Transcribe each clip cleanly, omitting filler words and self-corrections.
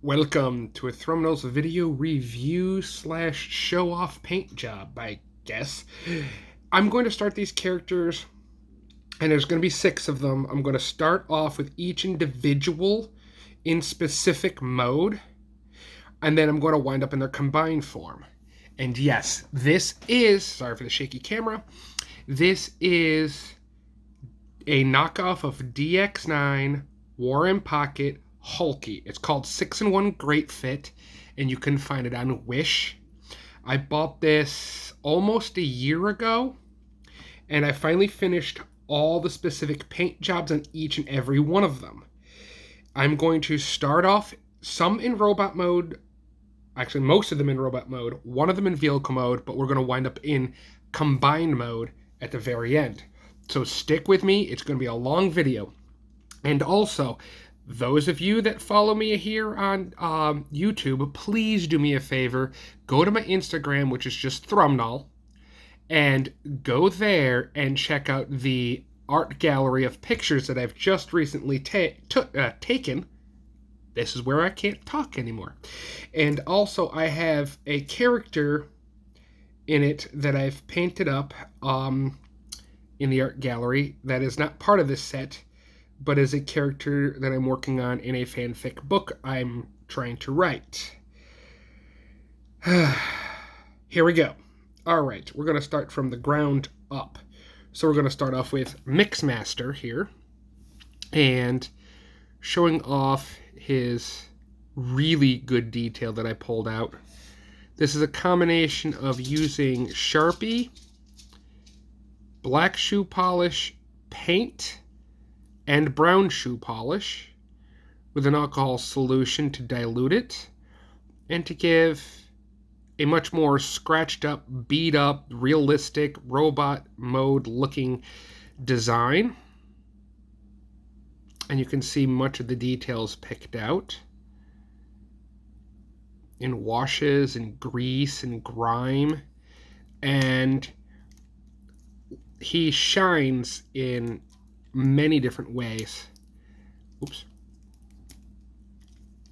Welcome to a Thumbnails video review slash show off paint job, I guess. I'm going to start these characters, and there's going to be 6 of them. I'm going to start off with each individual in specific mode, and then I'm going to wind up in their combined form. And yes, this is, sorry for the shaky camera, this is a knockoff of DX9 War in Pocket Hulkie. It's called 6-in-1 Great Fit, and you can find it on Wish. I bought this almost a year ago, and I finally finished all the specific paint jobs on each and every one of them. I'm going to start off some in robot mode, actually most of them in robot mode, one of them in vehicle mode, but we're going to wind up in combined mode at the very end. So stick with me, it's going to be a long video. And also, those of you that follow me here on YouTube, please do me a favor. Go to my Instagram, which is just Thumbnail, and go there and check out the art gallery of pictures that I've just recently taken. This is where I can't talk anymore. And also, I have a character in it that I've painted up in the art gallery that is not part of this set, but is a character that I'm working on in a fanfic book I'm trying to write. Here we go. All right, we're going to start from the ground up. So we're going to start off with Mixmaster here, and showing off his really good detail that I pulled out. This is a combination of using Sharpie, black shoe polish, paint, and brown shoe polish with an alcohol solution to dilute it and to give a much more scratched up, beat up, realistic robot mode looking design. And you can see much of the details picked out in washes and grease and grime, and he shines in many different ways. Oops.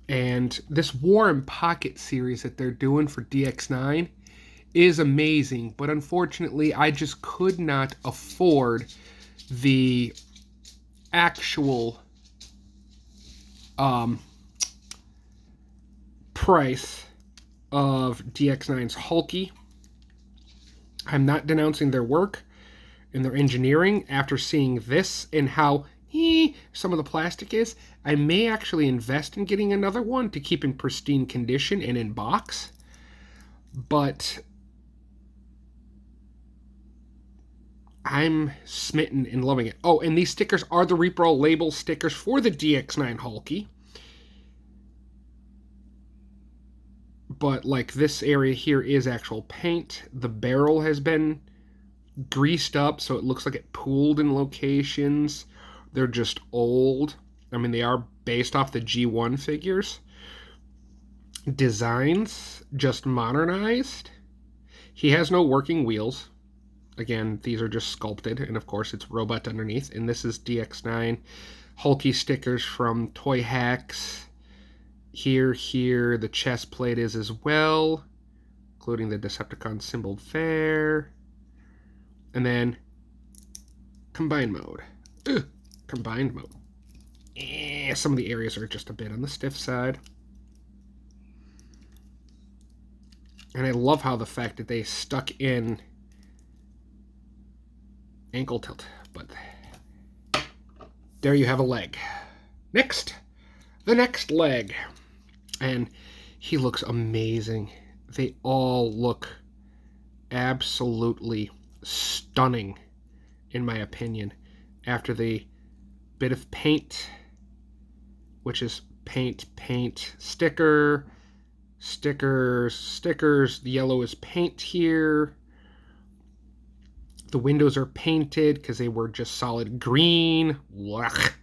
And this War in Pocket series that they're doing for DX9 is amazing, but unfortunately I just could not afford the actual price of DX9's Hulkie. I'm not denouncing their work and their engineering. After seeing this and how some of the plastic is, I may actually invest in getting another one to keep in pristine condition and in box. But I'm smitten and loving it. Oh, and these stickers are the Repro label stickers for the DX9 Hulkie. But like this area here is actual paint. The barrel has been greased up so it looks like it pooled in locations. They're just old. I mean, they are based off the G1 figures. Designs just modernized. He has no working wheels. Again, these are just sculpted, and of course it's robot underneath. And this is DX9 Hulkie stickers from Toy Hacks. Here, the chest plate is as well, including the Decepticon symbol there. And then combined mode. Combined mode. Some of the areas are just a bit on the stiff side. And I love how the fact that they stuck in ankle tilt. But there you have a leg. Next, the next leg. And he looks amazing. They all look absolutely stunning, in my opinion, after the bit of paint, which is paint, sticker, stickers. The yellow is paint here. The windows are painted because they were just solid green. Blech.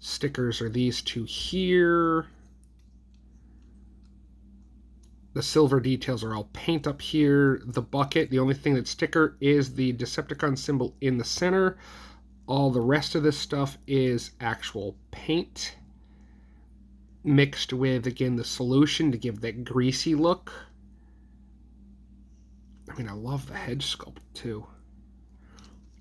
Stickers are these two here. The silver details are all paint up here. The bucket, the only thing that's sticker is the Decepticon symbol in the center. All the rest of this stuff is actual paint. mixed with, again, the solution to give that greasy look. I mean, I love the head sculpt, too.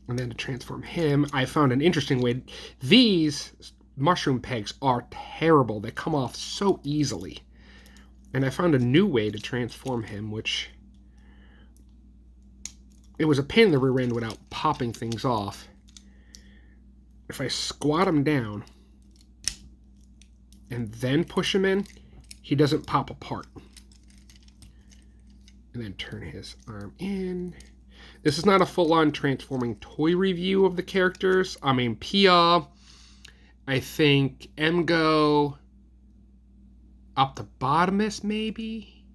And then to transform him, I found an interesting way. These mushroom pegs are terrible. They come off so easily. And I found a new way to transform him, which... it was a pain in the rear end without popping things off. If I squat him down and then push him in, he doesn't pop apart. And then turn his arm in. This is not a full-on transforming toy review of the characters. I mean, Pia, I think Emgo, Optibotimus maybe?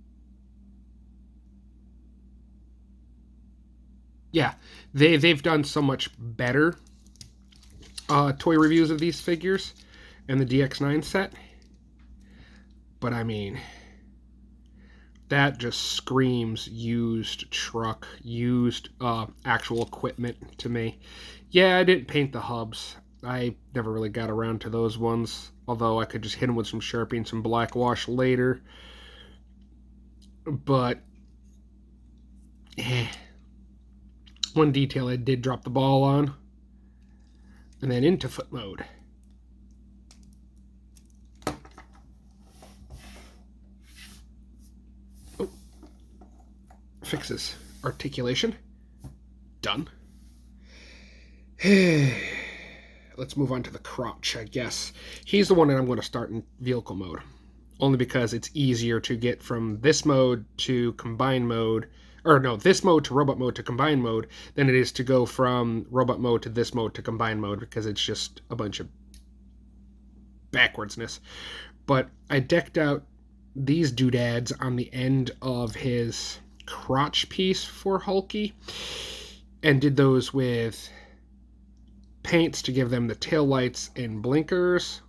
Yeah, they've done so much better toy reviews of these figures and the DX9 set. But I mean, that just screams used truck, used actual equipment to me. Yeah, I didn't paint the hubs. I never really got around to those ones, although I could just hit them with some Sharpie and some black wash later. But, one detail I did drop the ball on. And then into foot mode. Oh. Fixes articulation. Done. Let's move on to the crotch, I guess. He's the one that I'm going to start in vehicle mode. Only because it's easier to get from this mode to combine mode. Or no, this mode to robot mode to combine mode than it is to go from robot mode to this mode to combine mode, because it's just a bunch of backwardsness. But I decked out these doodads on the end of his crotch piece for Hulkie and did those with paints to give them the taillights and blinkers,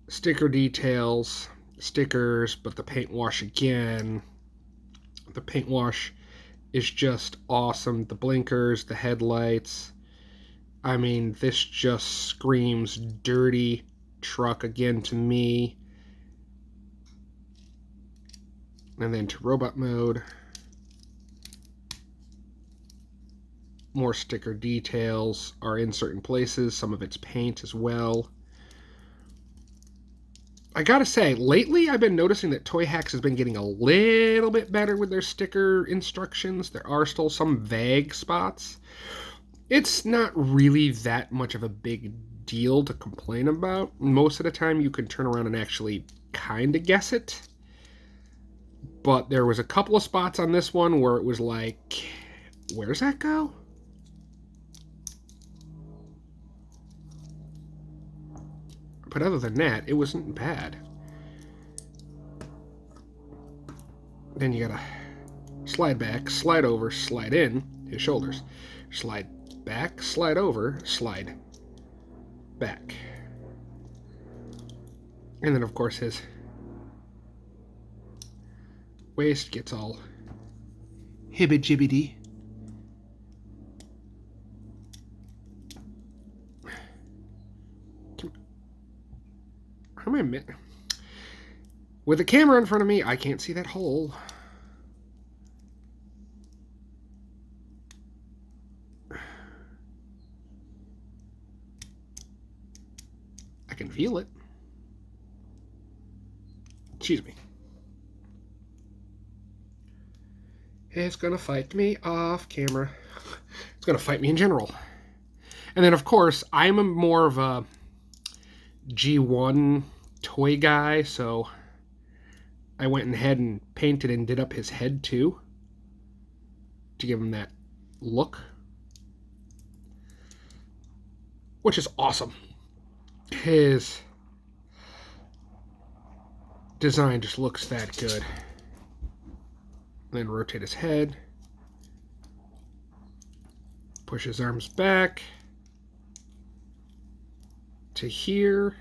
sticker details, stickers, but the paint wash again. The paint wash is just awesome. The blinkers, the headlights. I mean, this just screams dirty truck again to me. And then to robot mode. More sticker details are in certain places. Some of it's paint as well. I gotta say, lately I've been noticing that Toy Hacks has been getting a little bit better with their sticker instructions. There are still some vague spots. It's not really that much of a big deal to complain about. Most of the time you can turn around and actually kind of guess it. But there was a couple of spots on this one where it was like, where's that go? But other than that, it wasn't bad. Then you gotta slide back, slide over, slide in his shoulders. Slide back, slide over, slide back. And then, of course, his waist gets all hibby-jibbity. How am I with the camera in front of me, I can't see that hole. I can feel it. Excuse me. It's gonna fight me off camera. It's gonna fight me in general. And then, of course, I'm more of a G1 toy guy, so I went ahead and painted and did up his head too to give him that look, which is awesome. His design just looks that good. And then rotate his head, push his arms back to here.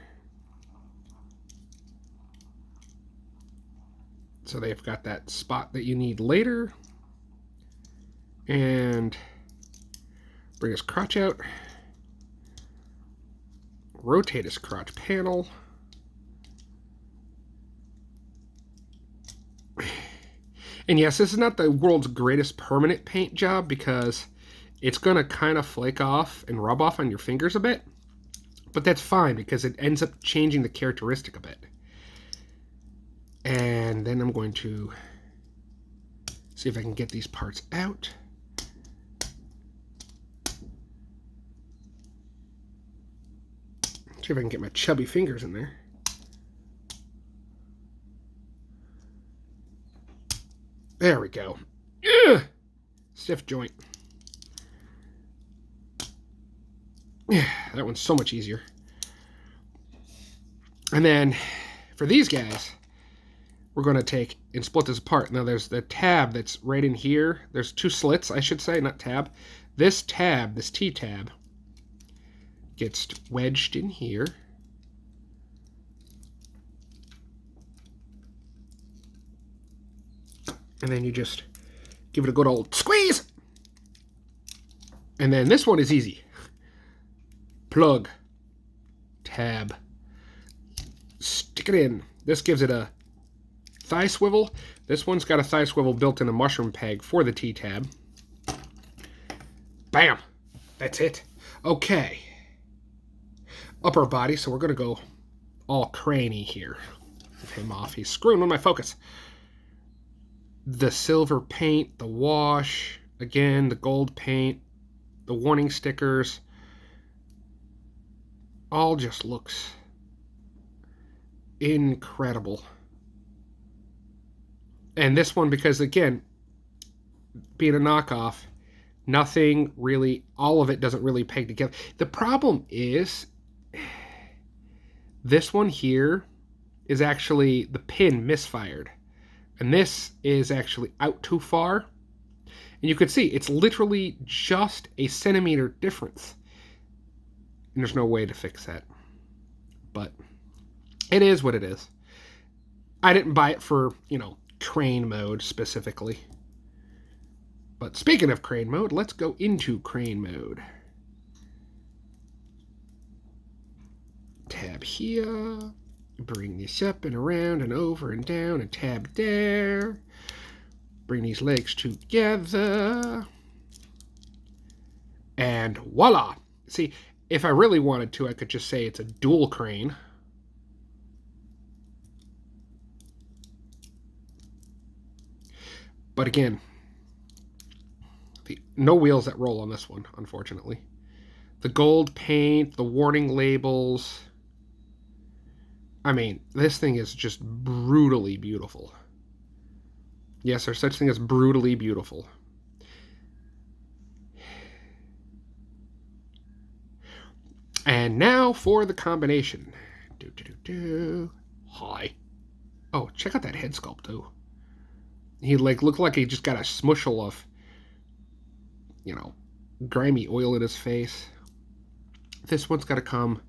So they've got that spot that you need later. And bring his crotch out. Rotate his crotch panel. And yes, this is not the world's greatest permanent paint job because it's going to kind of flake off and rub off on your fingers a bit. But that's fine because it ends up changing the characteristic a bit. And then I'm going to see if I can get these parts out. See if I can get my chubby fingers in there. There we go. Ugh! Stiff joint. Yeah, that one's so much easier. And then for these guys, we're going to take and split this apart. Now there's the tab that's right in here. There's two slits, I should say, not tab. This tab, this T-tab, gets wedged in here. And then you just give it a good old squeeze. And then this one is easy. Plug. Tab. Stick it in. This gives it a thigh swivel. This one's got a thigh swivel built in a mushroom peg for the T-tab. Bam! That's it. Okay. Upper body, so we're going to go all cranny here. With him off. He's screwing with my focus. The silver paint, the wash, again, the gold paint, the warning stickers, all just looks incredible. And this one, because again, being a knockoff, nothing really, all of it doesn't really peg together. The problem is, this one here is actually the pin misfired. And this is actually out too far. And you can see it's literally just a centimeter difference. And there's no way to fix that. But it is what it is. I didn't buy it for, crane mode specifically. But speaking of crane mode, let's go into crane mode. Tab here. Bring this up and around and over and down and tab there. Bring these legs together. And voila! See, if I really wanted to, I could just say it's a dual crane. But again, no wheels that roll on this one, unfortunately. The gold paint, the warning labels. I mean, this thing is just brutally beautiful. Yes, there's such thing as brutally beautiful. And now for the combination. Hi. Oh, check out that head sculpt, too. He, looked like he just got a smushel of, grimy oil in his face. This one's got to come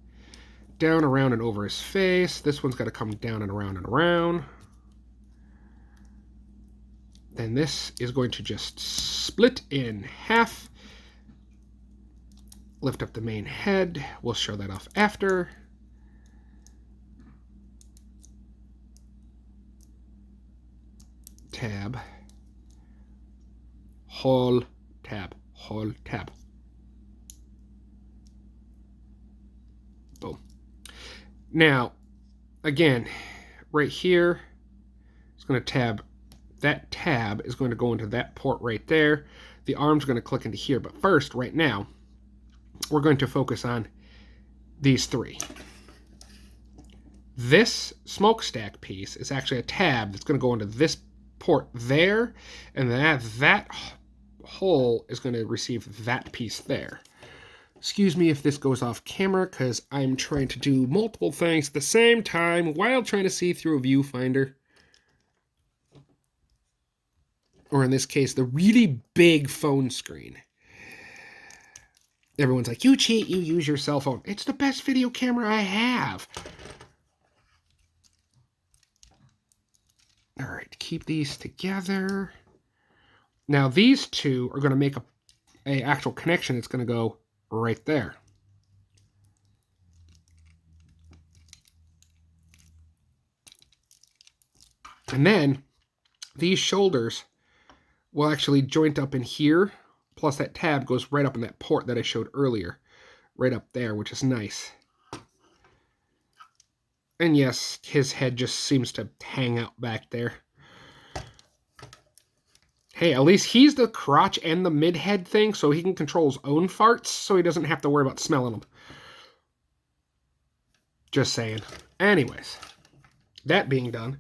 down, around, and over his face. This one's got to come down and around and around. Then this is going to just split in half. Lift up the main head. We'll show that off after. Tab. Whole tab. Whole tab. Boom. Now, again, right here, it's going to tab. That tab is going to go into that port right there. The arm's going to click into here. But first, right now, we're going to focus on these three. This smokestack piece is actually a tab that's going to go into this port there, and that hole is going to receive that piece there. Excuse me if this goes off camera, because I'm trying to do multiple things at the same time while trying to see through a viewfinder. Or in this case, the really big phone screen. Everyone's like, you cheat, you use your cell phone. It's the best video camera I have. All right, keep these together. Now these two are going to make a actual connection. It's going to go right there. And then these shoulders will actually joint up in here, plus that tab goes right up in that port that I showed earlier, right up there, which is nice. And yes, his head just seems to hang out back there. Hey, at least he's the crotch and the mid-head thing, so he can control his own farts, so he doesn't have to worry about smelling them. Just saying. Anyways, that being done,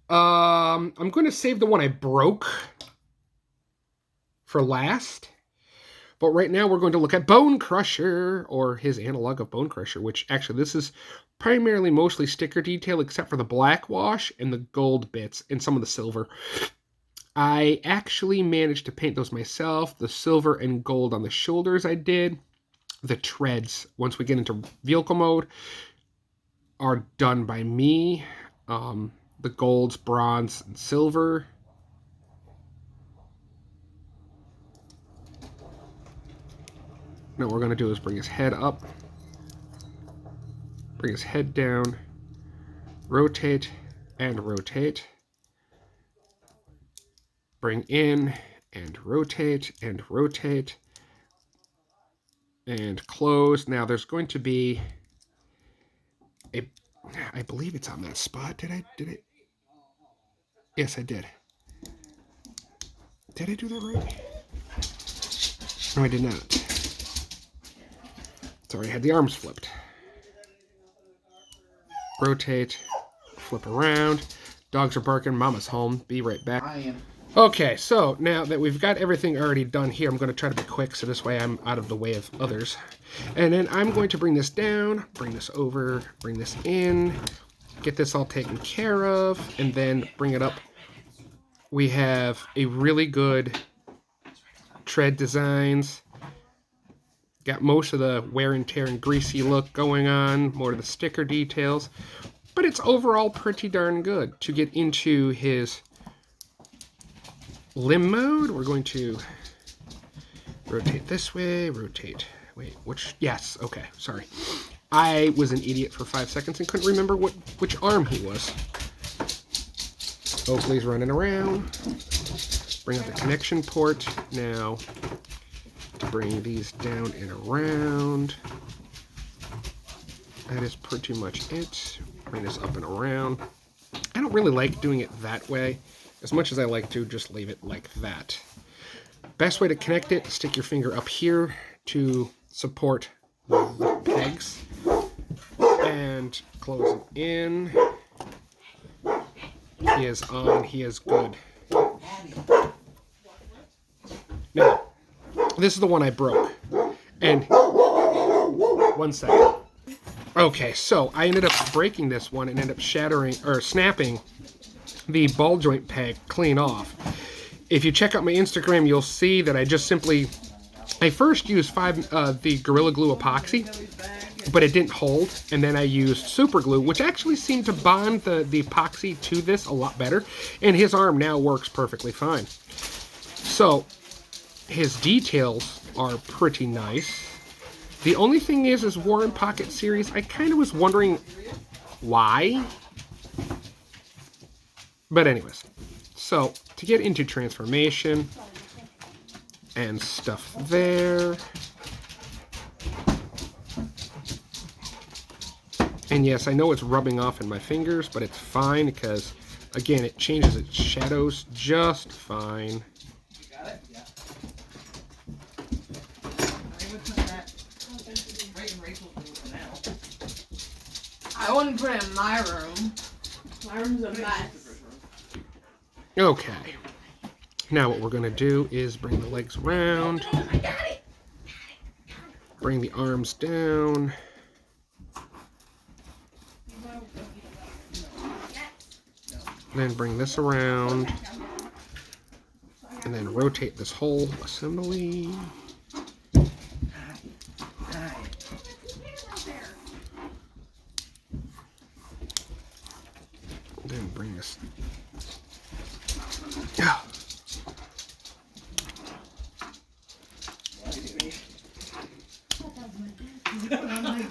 I'm going to save the one I broke for last. But right now we're going to look at Bone Crusher, or his analog of Bone Crusher, which actually this is primarily mostly sticker detail except for the black wash and the gold bits and some of the silver. I actually managed to paint those myself. The silver and gold on the shoulders I did. The treads, once we get into vehicle mode, are done by me. The golds, bronze, and silver. Now what we're going to do is bring his head up, bring his head down, rotate and rotate, bring in and rotate, and close. Now there's going to be a, I believe it's on that spot. Did I? Yes, I did. Did I do that right? No, I did not. Sorry, I had the arms flipped. Rotate, flip around. Dogs are barking, mama's home. Be right back. I am. Okay, so now that we've got everything already done here, I'm going to try to be quick so this way I'm out of the way of others. And then I'm going to bring this down, bring this over, bring this in, get this all taken care of, and then bring it up. We have a really good tread designs. Got most of the wear and tear and greasy look going on, more of the sticker details, but it's overall pretty darn good. To get into his limb mode, we're going to rotate this way, rotate, wait, which, yes, okay, sorry. I was an idiot for 5 seconds and couldn't remember which arm he was. Oakley's running around. Bring up the connection port. Now, to bring these down and around. That is pretty much it. Bring this up and around. I don't really like doing it that way, as much as I like to just leave it like that. Best way to connect it, stick your finger up here to support the pegs. And close it in. He is on, he is good. Now, this is the one I broke. And, 1 second. Okay, so I ended up breaking this one and ended up shattering, or snapping the ball joint peg clean off. If you check out my Instagram, you'll see that I just simply, I first used the Gorilla Glue epoxy, but it didn't hold, and then I used super glue, which actually seemed to bond the epoxy to this a lot better, and his arm now works perfectly fine. So, his details are pretty nice. The only thing is Warren Pocket Series, I kind of was wondering why. But anyways, so to get into transformation and stuff there. And yes, I know it's rubbing off in my fingers, but it's fine because, again, it changes its shadows just fine. I wouldn't put it in my room. My room's a mess. Okay. Now what we're going to do is bring the legs around. Bring the arms down. Then bring this around. And then rotate this whole assembly. Then bring this. Yeah.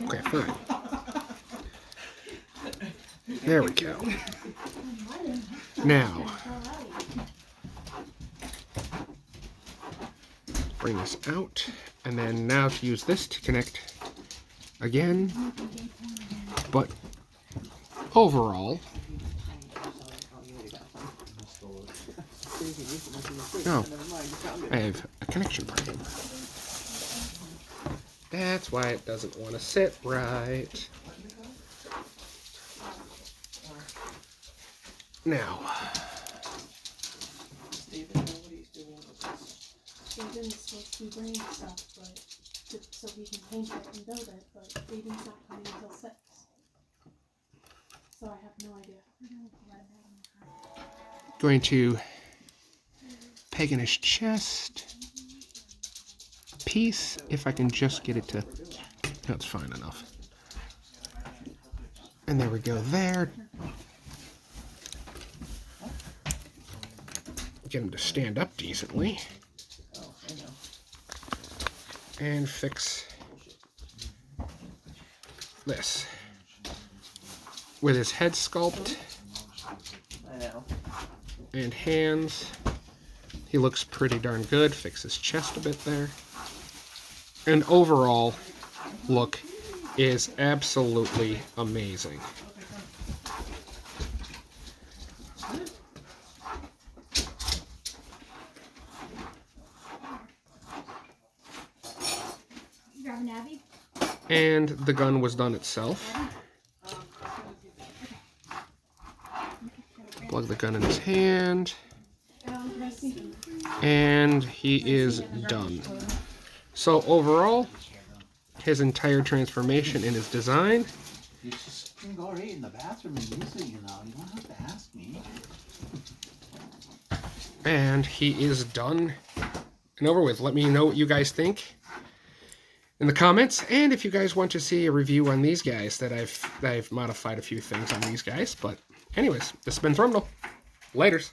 Okay, fine. There we go. Now, bring this out, and then now to use this to connect again. But overall, no, I have a connection problem. That's why it doesn't want to sit right. Now, Steven's supposed to be bringing stuff, but so he can paint it and build it, but Aiden's not coming until 6. So I have no idea. going to peg in his chest piece, if I can just get it to, that's fine enough. And there we go there. Get him to stand up decently. And fix this. With his head sculpt and hands, he looks pretty darn good. Fix his chest a bit there. And overall look is absolutely amazing. And the gun was done itself. Plug the gun in his hand. And he is done. So overall, his entire transformation in his design. You just can go right in the bathroom and use it, you know. You don't have to ask me. And he is done and over with. Let me know what you guys think in the comments, and if you guys want to see a review on these guys, that I've modified a few things on these guys. But anyways, this has been Thrumno. Laters.